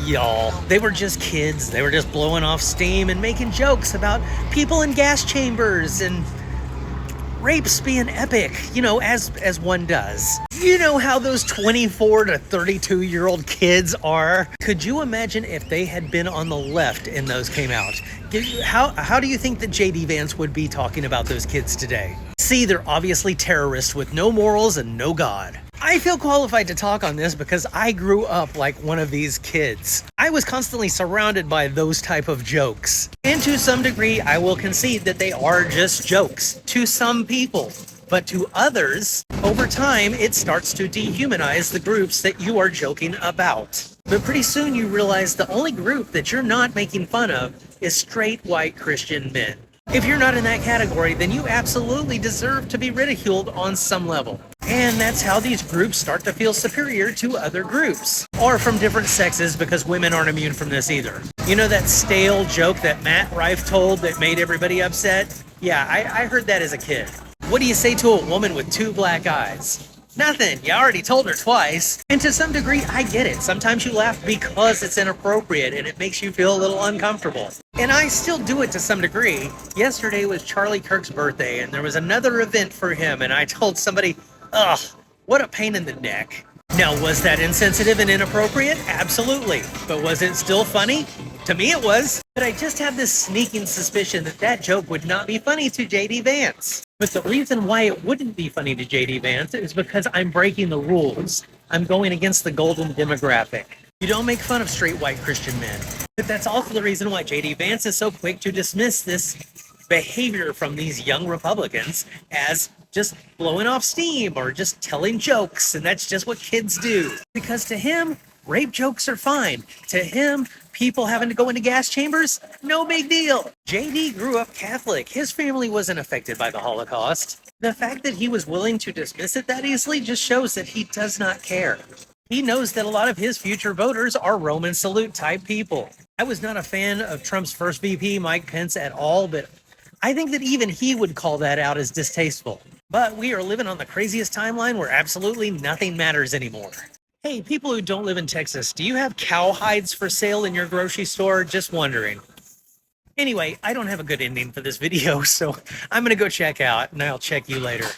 y'all. They were just kids. They were just blowing off steam and making jokes about people in gas chambers and rapes being epic, as one does. You know how those 24 to 32-year-old kids are? Could you imagine if they had been on the left and those came out? How do you think that J.D. Vance would be talking about those kids today? See, they're obviously terrorists with no morals and no God. I feel qualified to talk on this because I grew up like one of these kids. I was constantly surrounded by those type of jokes. And to some degree, I will concede that they are just jokes to some people. But to others, over time, it starts to dehumanize the groups that you are joking about. But pretty soon you realize the only group that you're not making fun of is straight white Christian men. If you're not in that category, then you absolutely deserve to be ridiculed on some level. And that's how these groups start to feel superior to other groups. Or from different sexes, because women aren't immune from this either. You know that stale joke that Matt Rife told that made everybody upset? Yeah, I heard that as a kid. What do you say to a woman with 2 black eyes? Nothing. You already told her twice. And to some degree, I get it. Sometimes you laugh because it's inappropriate and it makes you feel a little uncomfortable. And I still do it to some degree. Yesterday was Charlie Kirk's birthday and there was another event for him and I told somebody, ugh, what a pain in the neck. Now, was that insensitive and inappropriate? Absolutely. But was it still funny? To me it was. But I just have this sneaking suspicion that that joke would not be funny to J.D. Vance. But the reason why it wouldn't be funny to J.D. Vance is because I'm breaking the rules. I'm going against the golden demographic. You don't make fun of straight white Christian men. But that's also the reason why J.D. Vance is so quick to dismiss this behavior from these young Republicans as just blowing off steam or just telling jokes, and that's just what kids do. Because to him, rape jokes are fine. To him, people having to go into gas chambers, no big deal. JD grew up Catholic. His family wasn't affected by the Holocaust. The fact that he was willing to dismiss it that easily just shows that he does not care. He knows that a lot of his future voters are Roman salute type people. I was not a fan of Trump's first VP, Mike Pence, at all, but I think that even he would call that out as distasteful. But we are living on the craziest timeline where absolutely nothing matters anymore. Hey, people who don't live in Texas, do you have cow hides for sale in your grocery store? Just wondering. Anyway, I don't have a good ending for this video, so I'm going to go check out, and I'll check you later.